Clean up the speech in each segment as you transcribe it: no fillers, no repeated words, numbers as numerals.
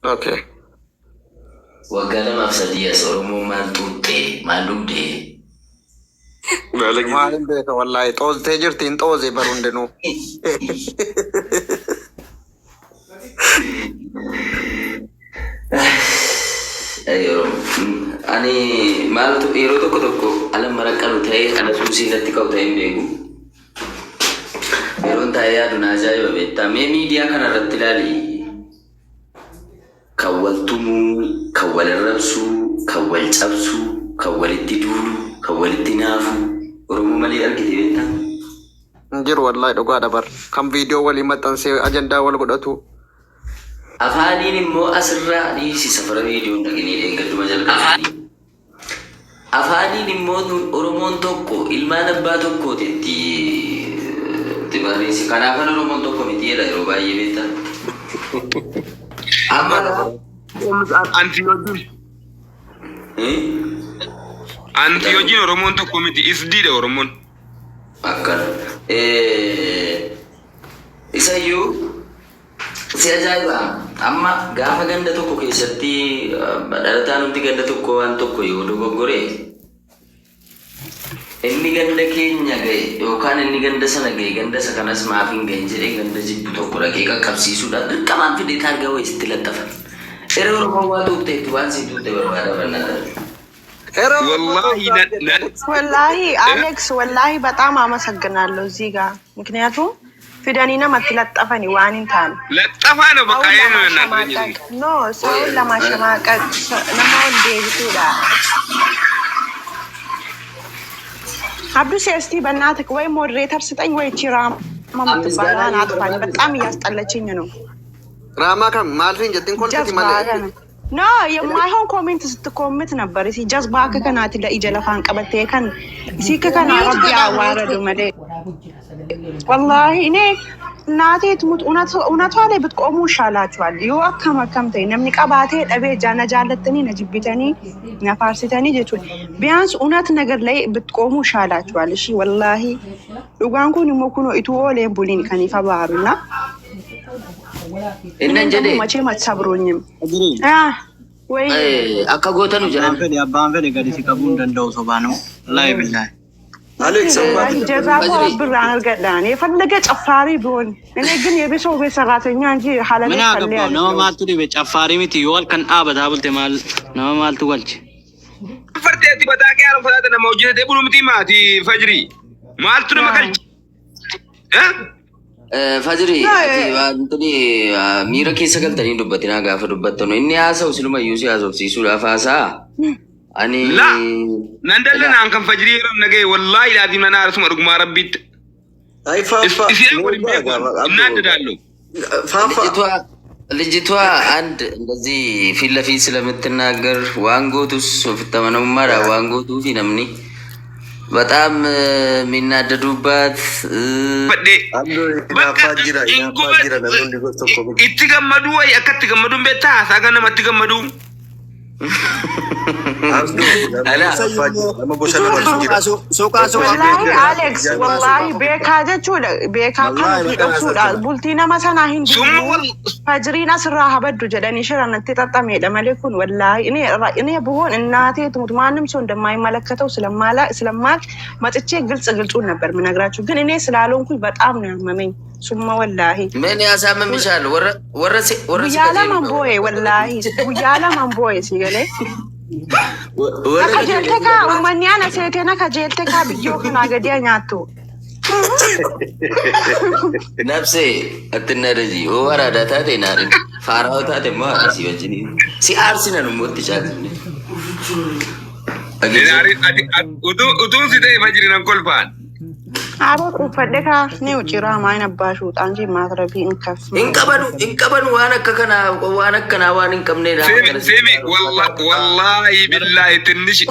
اوكي وقال ما فسدي أسرمو ما توتي ما لودي ما علم بيك والله طوز تجر تين طوزي بروندنو أيوه أني مالتو إيرو تكو على مركلو تاي على سوسي نتكو تاي بيجو إيرو تاي يا دونا جاي ببيتا ميديا كان رتلالي كوال تمو كوال الربسو كوال تبسو كوال التدولو كوال التنافو ورمو مالي أركي بيتا نجر والله دقوا دبر كم فيديو ولي متنسي أجندا ولا قدرتو أفاني نمو أسرع دي سي سفر فيديو نغني دنگل مجال أفاني نمو أورمون توكو إلمان أبا توكو تباري سي كان أفان أورمون توكو متيه لا يروبا يبيتا أما أنتي يوجين أورمون توكو متي إسدي ده أورمون أكل إسايو si ajaiba amma gaafa ganda tokko keessatti dhalataan nuti ganda tokko waan tokko yoo dogoggore inni ganda keenya gahe yookaan inni ganda sana gahe ganda isa kanas maaf hin gahin jedhee ganda jibbu tokko dhaqee qaqqabsiisuudhaan dirqamaan fidee taargaa wayii sitti laxxafan. Yeroo Oromoo waa tuutteetti waan si tuutte barbaada barnaata. ወላሂ አሌክስ ወላሂ በጣም አመሰግናለሁ እዚህ ጋር ምክንያቱም ፊደኒና ማትለጠፈኒ ዋኒን ታን ለጠፋ ነው በቃ ይሄ ነው እና ኖ ሰው ለማሸማቀቅ ለማው ዴቪቱዳ አብዱ ሲስቲ በእናትህ ወይ ሞዴሬተር ስጠኝ ወይ ቺራም ማምጥባላን አጥፋኝ በጣም እያስጠለችኝ ነው ራማ ከም ማልፊን ጀቲን ኮልቲ ማለት ኖ የማይሆን ኮሜንት ስትኮምት ነበር እሲ ጀዝባ ከከናት ለኢጀለፋን ቀበቴ ከን እሲ ከከና ረቢያ ዋረዱ መደ والله إني ناتي تموت وناتوا على بتقوموا شالاتوال يو أكم تي نمني كباتي أبي جانا جالتني نجيبتني نفارستني جتول بيانس ونات نجر لي بتقوموا شالاتوال شيء والله لوجانكو نموكونو إتوالي بولين كاني فبارنا إن جدي ما شيء ما تصبرونيم وين أكاغوتا نجار فدي أبان فدي قدي سكابون دندو صبانو لا بالله أليكس جزاكو ربنا عن القدان يفلقة أفاري بون أنا جن يبيسوا بيسراتني عنجي حالة من أقبله نما مال تودي بيج أفاري متي يوال كان أبد هابل تمال نما مال توالج فرتي بتاعك يا رب فلاتنا موجودة تقولوا متي ما تي فجري مال تودي مكان فجري أنتني ميرا كيسا قلتني دبتنا غافر دبتنا إني آسا وسلما يوسي آسا وسيسو لافاسا أني لا نندلنا عنكم فجري رم نجي والله لازم أنا أرسم أرجو ربيت أي فافا فافا لجتوا عند الذي في اللفي سلامتنا جر وانغوتوس في التمن مرة وانغوتو في نمني بتأم من الدروبات فجرة إتيجا مدوي أكتيجا مدوم بيتا ساعنا ما تيجا مدوم والله أليكس والله بيكاجة شول بيكاجة شول بولتينا مثلا هندي فجرينا سرها بدو جدني شرنا تتطمي لما يكون والله إني بقول الناتي تمتمانم شون دماي ملكته سلماك ما تتشي قلت نبر من أقرأشوا كن إني سلالون كل بتأمن ممين ثم والله من يا سامي مشال ورسي ويالا من بوي والله ويالا من بوي سيجلي كجلتك ومن أنا سيتنا كجلتك بيجوكنا قديا ناتو نفسي التنارجي هو رادة تاتي نارين فارغ تاتي ما أسي وجني سي أرسنا نموت تشاكني أدون سيدي فجرنا كل فان أروح وفدك نيو ترى ما ينباشو تانجي ما تربي إنكف إنكبن وانا كنا وانا كمني سيمي والله بالله تنش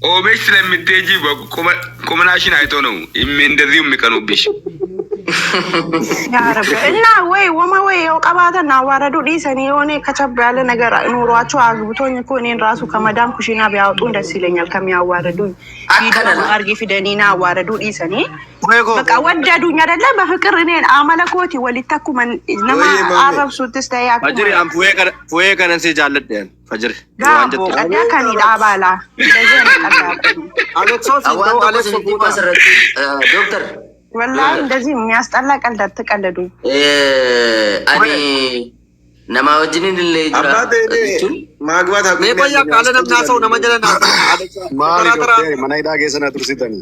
أو مش لما تيجي بكم ناشين هيتونو من دريم مكانو بيش ያ ረብ እና ወይ ወማ ወይ ቀባተና ዋረዱ ዲሰኒ ሆነ ከቸብ ያለ ነገር ኑሯቸው አግብቶኝ እኮ እኔን ራሱ ከመዳም ኩሽና ቢያወጡ ደስ ይለኛል ከሚያዋርዱኝ አርጊ ፊደኒና ዋረዱ ዲሰኒ በቃ ወደዱኝ አይደለ በፍቅር እኔን አመለኮቲ ወሊተኩ ማን ነማ አረብሱት ተስተያ ፈጅሪ አም ፉዬ ከነን ሲጃለደን ፈጅሪ ዋንጀት ቀዳ ከኒ ዳባላ እንደዚህ ነው አሌክሶ ሲተው አሌክሶ ዶክተር ወላሂ እንደዚህ የሚያስጠላ ቀልድ አትቀልዱ። እኔ ነማ ወጅኒን ለይጅራ ማግባት ሜቆያ ካለንም ናሰው ነመጀለና መናይዳ ጌሰና ቱርሲተን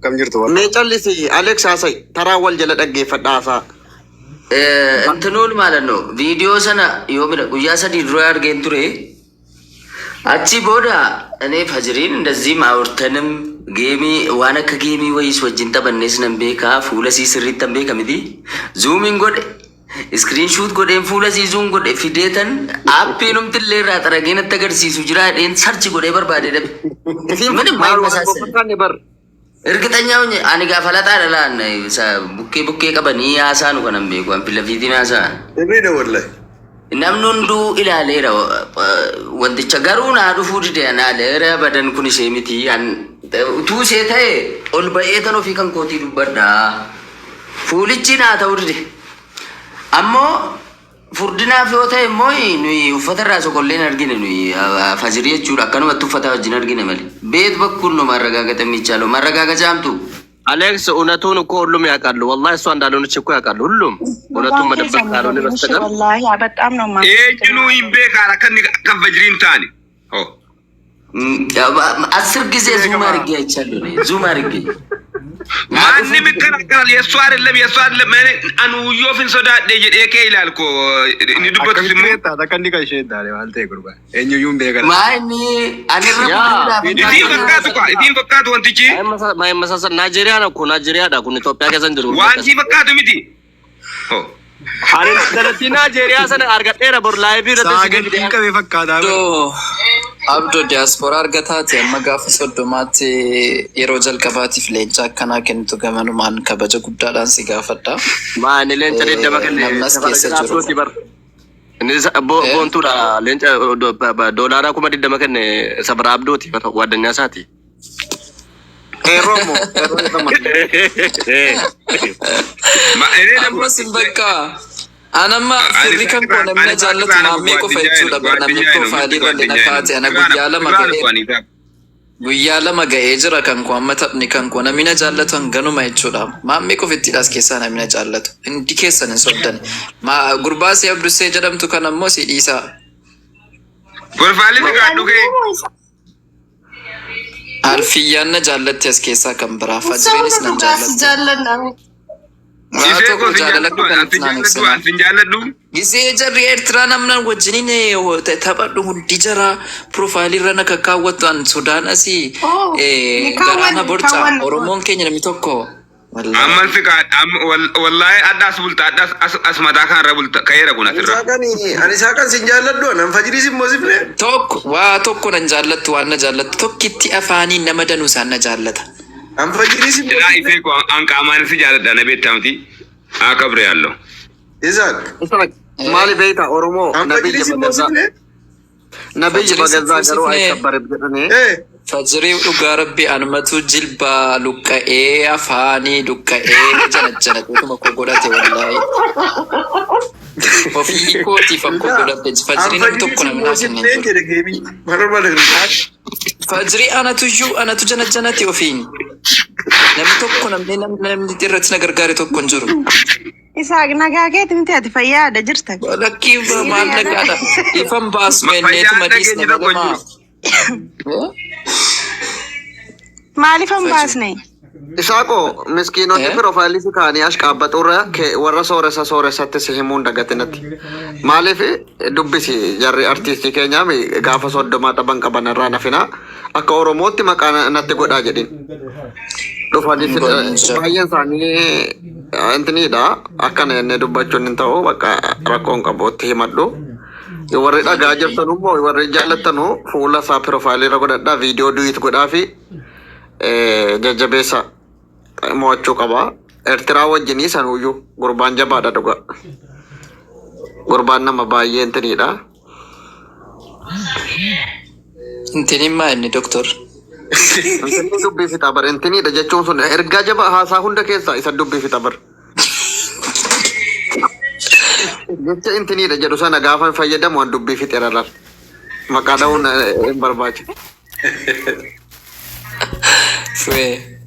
ከም ጅርቱ ወላ ሜጨልሲ አሌክስ አሰይ ተራወል ጀለ ደጌ ፈዳሳ እንትኑን ማለት ነው ቪዲዮ ሰና ዮምለ ጉያ ሰዲ ድሮ ያርገን ቱሬ አቺ ቦዳ እኔ ፈጅሪን እንደዚህ ማውርተንም ጌሚ ዋና ከጌሚ ወይስ ወጅን ተበነስ ነምቤካ ፉለሲ ስሪት ተምቤካ ሚዲ ዙሚንግ ጎድ ስክሪንሾት ጎድ ፉለሲ ዙም ጎድ ፊዴተን አፒኑም ትሌራ ተረገነ ተገርሲሱ ጅራ ደን ሰርች ጎድ በርባደ ደብ ምንም ማይመሳሰል እርግጠኛው አኒ ጋፈላታ አላን ቡኬ ቀበኒ ያሳኑ ከነምቤ ጓን ፊለፊቲና ያሳ እብሬ ነው ወላሂ namnundu ilaaleera wanticha garuu naa dhufuu dideanaaleera badan kun ishee miti utuu ishee ta'e ol ba'ee tan ofii kan kootii dubbadha fuulichi naa ta'uu dide ammoo furdinaaf yoo ta'e immoo nuyi uffata irraa sokolleen argine nuyi fajirii jechuudha akkanumatti uffata wajjin argine malee beet bakkuun nu marragaagata miichaalo marragaagajaamtu አሌክስ እውነቱን እኮ ሁሉም ያውቃሉ። ወላሂ እሷ እንዳልሆነች እኮ ያውቃሉ ሁሉም። እውነቱን መደበቅ ካልሆነ በስተቀር ወላሂ በጣም ነው ማለት ኤጅኑ ይምቤካራ ከፈጅሪን ታኒ አስር ጊዜ ዙም አድርጌ አይቻለሁ እኔ ዙም አድርጌ ማንም ይከራከራል። የእሱ አይደለም እኔ አንውዮፍን ሶዳዴ ጀዴኬ ይላል እኮ ንዱበት ስሙ ተከንዲ ከሸዳለ አንተ ይጉርባ እኛዩም ቤገራ ማኒ አንረባ ኢቲን ፈቃቱ ወንቲጂ ማይመሳሰል ናይጄሪያ ነው እኮ ናይጄሪያ ዳ ኩን ኢትዮጵያ ከዘንድሮ ዋንጂ ፈቃቱ ሚቲ አሬ ደለቲ ናይጄሪያ ሰነ አርገጤራ ቦር ላይቭ ረደ ሲገ ፈቃዳ abdo diaspora argataati amma gaafa soddomaatti yeroo jalqabaatiif leenca akkanaa kennitu gamanumaan kabaja guddaadhaan si gaafadha. Maani leenca deddeema kenne namnas keessa jiru. Inni boontuudha leenca doolaaraa kuma deddeema kenne sabra abdooti waaddanyaa isaati. Romo amma sin bakka anamma firri kan ko namni jaallatu maammee qofa jechuudha namni profaayilii irra nakaate ana guyyaa lama ga'ee jira kan ko amma taphni kan ko namni jaallatu hanganuma jechuudha maammee qofa ittiidhaas keessaa namni jaallatu hundi keessan hin soddan gurbaa si abdusee jedhamtu kan ammoo si dhiisa profaayilii gaadhu ga'e alfiyyaan na jaallatti as keessaa kan biraa fajiriinis nan jaallatu gisee jarri Eertiraa namnan wajjiniin taphadhu hundi jara profaayilii irra naka kaawwattu an Sudaan asii garaana borcaa Oromoon keenya namni tokko ammal fiqaad wallahi addaas bulta addaas as mataa kan irra bulta ka'eera kun asirra ani isaa kan sin jaalladhu nan fajiriis immoo sifne tokko waa tokko nan jaallattu waan na jaallattu tokkitti afaanii nama danuu isaan na jaallata an fajiriis ila ife ko an qaamaan si jaalladha na beektamti akabre yaallo Isaac ማሊ ቤታ ኦሮሞ ነብይ በገዛ ገሩ አይከበርም ገደኔ ፈጅሪው dhugaa rabbi anumatu jilba luqqa'ee afaanii luqqa'ee janajjanatu ko godhate wallahi ofii kootiif akkoo godhate fajriin tokko namni fajri anatu janajjanati ofiin namni tokko namni irratti na gargaare tokko hin jiru Isaaq nagaageet miti ati fayyaada jirta lakkii maal nagaadha ifan baasu menneetu madiisne malama maalifan baasne Isaaqo miskiinonni profaayilii fi kaanii ashqaabbaxurra warra sooressatti si himuun dagatinatti maaliif dubbisi jarri artiistii keenyaa gaafa soddomaa taphan qaban irraa nafina akka Oromootti maqaa natti godhaa jedhin dhufanii baay'een isaanii intiniidha akkana jennee dubbachuun hin ta'u bakka rakkoon qabuutti himadhu warri dhagaa jirtan immoo warri jaallatanu fuula isaa profaayilii irra godhadhaa viidiyoo duwit godhaa fi jajjabeessa mo'achuu qaba Eertiraa wajjinii sanuuyyuu gurbaan jabaadha dhuga. Gurbaan nama baay'ee intiniidha. Intiniin maa inni doktor? Intinii dubbii fixa bar intiniidha jechuun sun ergaa jabaa haasaa hunda keessaa isa dubbii fixa bar. Jecha intiniidha jedhu sana gaafa fayyadamu waan dubbii fixeera laal. Maqaa dha'uun hin barbaachisu. Fue.